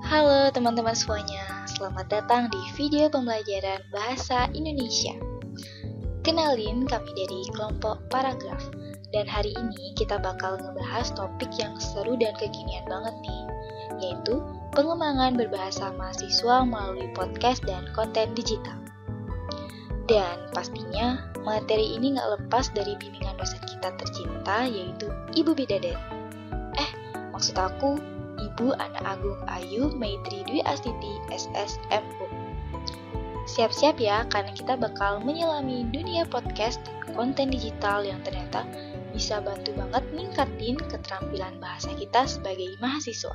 Halo teman-teman semuanya, selamat datang di video pembelajaran Bahasa Indonesia. Kenalin, kami dari kelompok Paragraf. Dan hari ini kita bakal ngebahas topik yang seru dan kekinian banget nih, yaitu pengembangan berbahasa mahasiswa melalui podcast dan konten digital. Dan pastinya materi ini gak lepas dari bimbingan dosen kita tercinta, yaitu Ibu Bidadari. Maksud aku, Ibu Ana Agung Ayu Maitri Dwi Astiti SSMU. Siap-siap ya, karena kita bakal menyelami dunia podcast dan konten digital yang ternyata bisa bantu banget ningkatin keterampilan bahasa kita sebagai mahasiswa.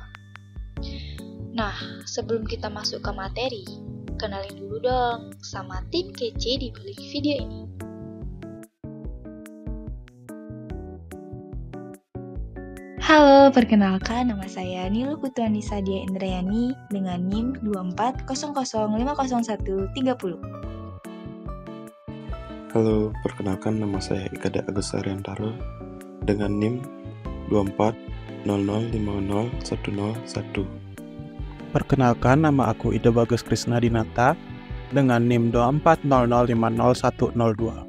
Nah, sebelum kita masuk ke materi, kenalin dulu dong sama tim kece di balik video ini. Halo, perkenalkan nama saya Nilu Putuanisa Dia Indrayani dengan NIM 240050130. Halo, perkenalkan nama saya Ikada Agus Ariantaro dengan NIM 240050101. Perkenalkan, nama aku Ida Bagus Krisna Dinata dengan NIM 240050102.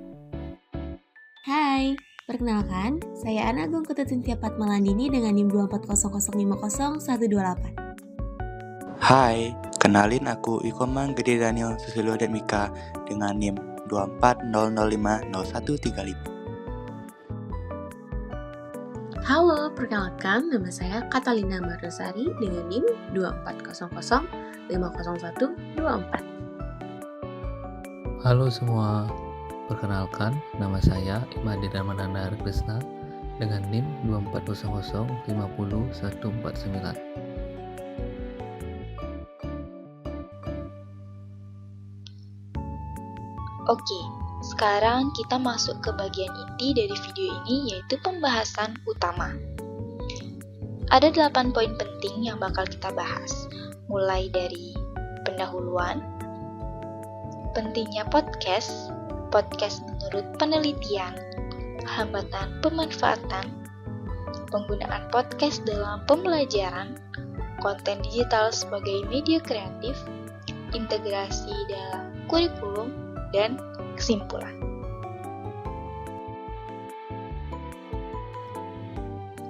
Hai, perkenalkan, saya Ana Agung Ketut Cynthia Fatmalandini dengan NIM 240050128. Hai, kenalin aku Ikomang Gede Daniel Susilo dan Mika dengan NIM 240050135. Halo, perkenalkan, nama saya Catalina Marosari dengan NIM 240050124. Halo semua, perkenalkan, nama saya Imadira Mananda Krisna dengan NIM 240050149. Oke, sekarang kita masuk ke bagian inti dari video ini, yaitu pembahasan utama. Ada 8 poin penting yang bakal kita bahas, mulai dari pendahuluan, pentingnya podcast menurut penelitian, hambatan pemanfaatan, penggunaan podcast dalam pembelajaran, konten digital sebagai media kreatif, integrasi dalam kurikulum, dan kesimpulan.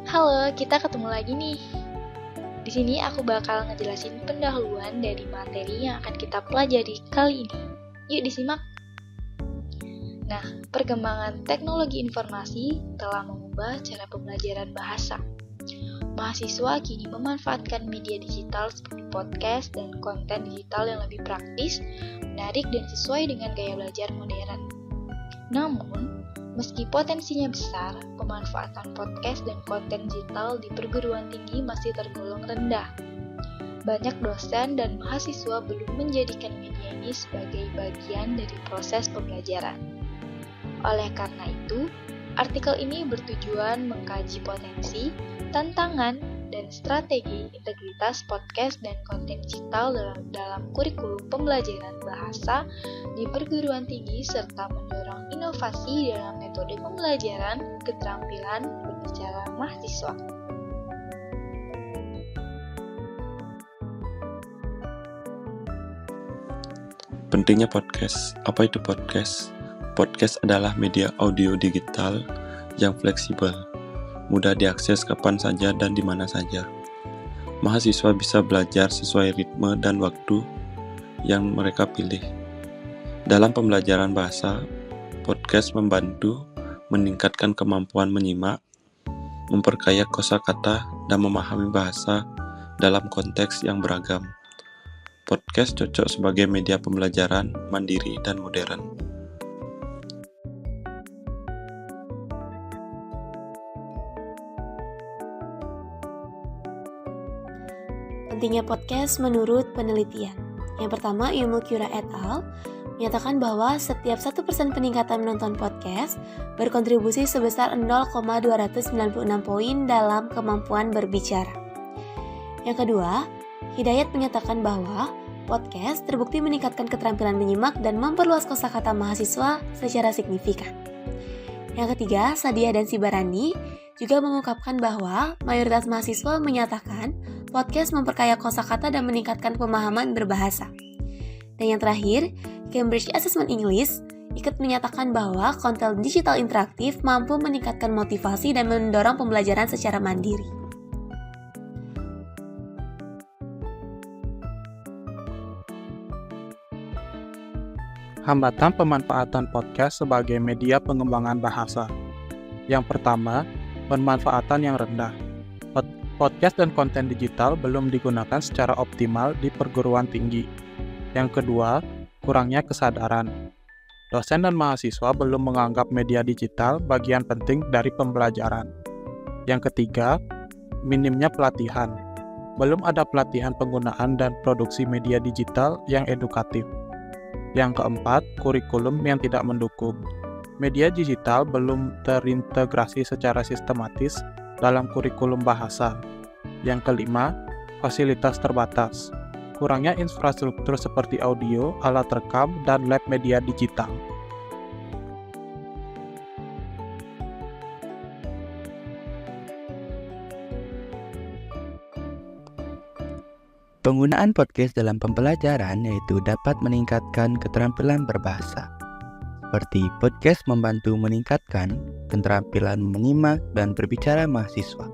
Halo, kita ketemu lagi nih. Di sini aku bakal ngejelasin pendahuluan dari materi yang akan kita pelajari kali ini. Yuk disimak. Nah, perkembangan teknologi informasi telah mengubah cara pembelajaran bahasa. Mahasiswa kini memanfaatkan media digital seperti podcast dan konten digital yang lebih praktis, menarik, dan sesuai dengan gaya belajar modern. Namun, meski potensinya besar, pemanfaatan podcast dan konten digital di perguruan tinggi masih tergolong rendah. Banyak dosen dan mahasiswa belum menjadikan media ini sebagai bagian dari proses pembelajaran. Oleh karena itu, artikel ini bertujuan mengkaji potensi, tantangan, dan strategi integritas podcast dan konten digital dalam kurikulum pembelajaran bahasa di perguruan tinggi serta mendorong inovasi dalam metode pembelajaran keterampilan berbicara mahasiswa. Pentingnya podcast. Apa itu podcast? Podcast adalah media audio digital yang fleksibel, mudah diakses kapan saja dan di mana saja. Mahasiswa bisa belajar sesuai ritme dan waktu yang mereka pilih. Dalam pembelajaran bahasa, podcast membantu meningkatkan kemampuan menyimak, memperkaya kosakata, dan memahami bahasa dalam konteks yang beragam. Podcast cocok sebagai media pembelajaran mandiri dan modern. Pentingnya podcast menurut penelitian. Yang pertama, Ilmu Cura et al. Menyatakan bahwa setiap 1% peningkatan menonton podcast berkontribusi sebesar 0,296 poin dalam kemampuan berbicara. Yang kedua, Hidayat menyatakan bahwa podcast terbukti meningkatkan keterampilan menyimak dan memperluas kosakata mahasiswa secara signifikan. Yang ketiga, Sadiah dan Sibarani juga mengungkapkan bahwa mayoritas mahasiswa menyatakan podcast memperkaya kosakata dan meningkatkan pemahaman berbahasa. Dan yang terakhir, Cambridge Assessment English ikut menyatakan bahwa konten digital interaktif mampu meningkatkan motivasi dan mendorong pembelajaran secara mandiri. Hambatan pemanfaatan podcast sebagai media pengembangan bahasa. Yang pertama, pemanfaatan yang rendah. Podcast dan konten digital belum digunakan secara optimal di perguruan tinggi. Yang kedua, kurangnya kesadaran. Dosen dan mahasiswa belum menganggap media digital bagian penting dari pembelajaran. Yang ketiga, minimnya pelatihan. Belum ada pelatihan penggunaan dan produksi media digital yang edukatif. Yang keempat, kurikulum yang tidak mendukung. Media digital belum terintegrasi secara sistematis dalam kurikulum bahasa. Yang kelima, fasilitas terbatas. Kurangnya infrastruktur seperti audio, alat rekam, dan lab media digital. Penggunaan podcast dalam pembelajaran yaitu dapat meningkatkan keterampilan berbahasa. Seperti podcast membantu meningkatkan keterampilan menyimak dan berbicara mahasiswa.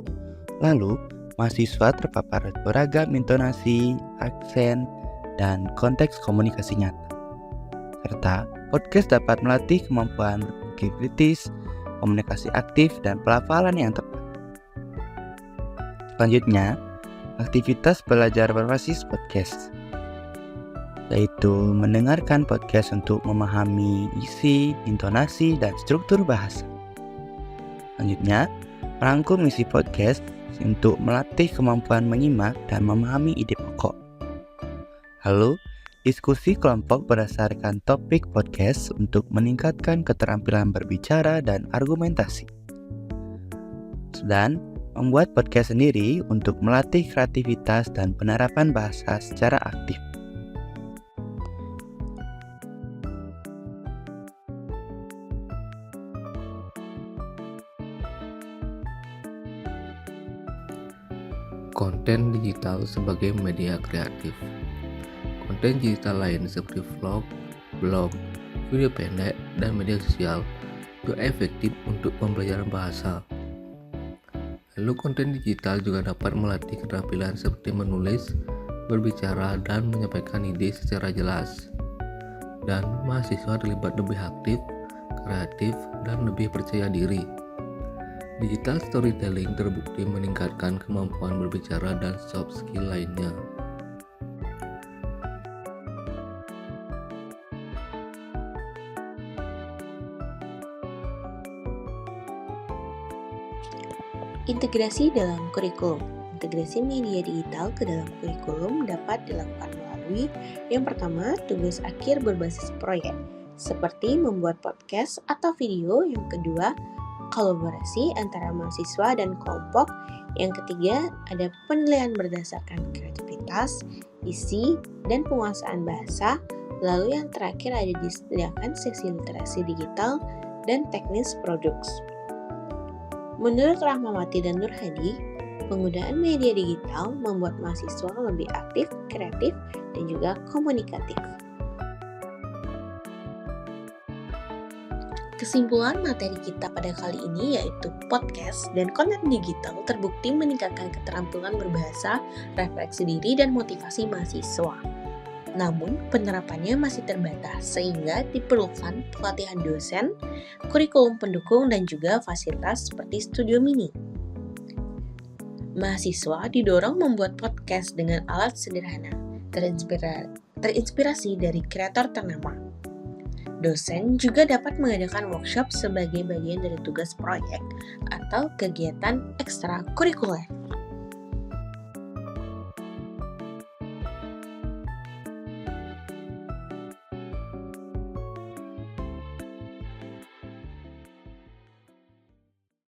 Lalu, mahasiswa terpapar beragam intonasi, aksen, dan konteks komunikasi nyata. Serta, podcast dapat melatih kemampuan berpikir kritis, komunikasi aktif, dan pelafalan yang tepat. Selanjutnya, aktivitas belajar berbasis podcast, yaitu mendengarkan podcast untuk memahami isi, intonasi, dan struktur bahasa. Selanjutnya, merangkum isi podcast untuk melatih kemampuan menyimak dan memahami ide pokok. Lalu, diskusi kelompok berdasarkan topik podcast untuk meningkatkan keterampilan berbicara dan argumentasi. Dan membuat podcast sendiri untuk melatih kreativitas dan penerapan bahasa secara aktif. Konten digital sebagai media kreatif. Konten digital lain seperti vlog, blog, video pendek, dan media sosial juga efektif untuk pembelajaran bahasa. Lalu konten digital juga dapat melatih keterampilan seperti menulis, berbicara, dan menyampaikan ide secara jelas. Dan mahasiswa terlibat lebih aktif, kreatif, dan lebih percaya diri. Digital storytelling terbukti meningkatkan kemampuan berbicara dan soft skill lainnya. Integrasi dalam kurikulum. Integrasi media digital ke dalam kurikulum dapat dilakukan melalui yang pertama, tugas akhir berbasis proyek, seperti membuat podcast atau video. Yang kedua, kolaborasi antara mahasiswa dan kelompok. Yang ketiga, ada penilaian berdasarkan kreativitas, isi, dan penguasaan bahasa. Lalu yang terakhir ada disediakan sesi literasi digital dan teknis produksi. Menurut Rahmawati dan Nur Hadi, penggunaan media digital membuat mahasiswa lebih aktif, kreatif, dan juga komunikatif. Kesimpulan materi kita pada kali ini yaitu podcast dan konten digital terbukti meningkatkan keterampilan berbahasa, refleksi diri, dan motivasi mahasiswa. Namun, penerapannya masih terbatas sehingga diperlukan pelatihan dosen, kurikulum pendukung, dan juga fasilitas seperti studio mini. Mahasiswa didorong membuat podcast dengan alat sederhana, terinspirasi dari kreator ternama. Dosen juga dapat mengadakan workshop sebagai bagian dari tugas proyek atau kegiatan ekstrakurikuler.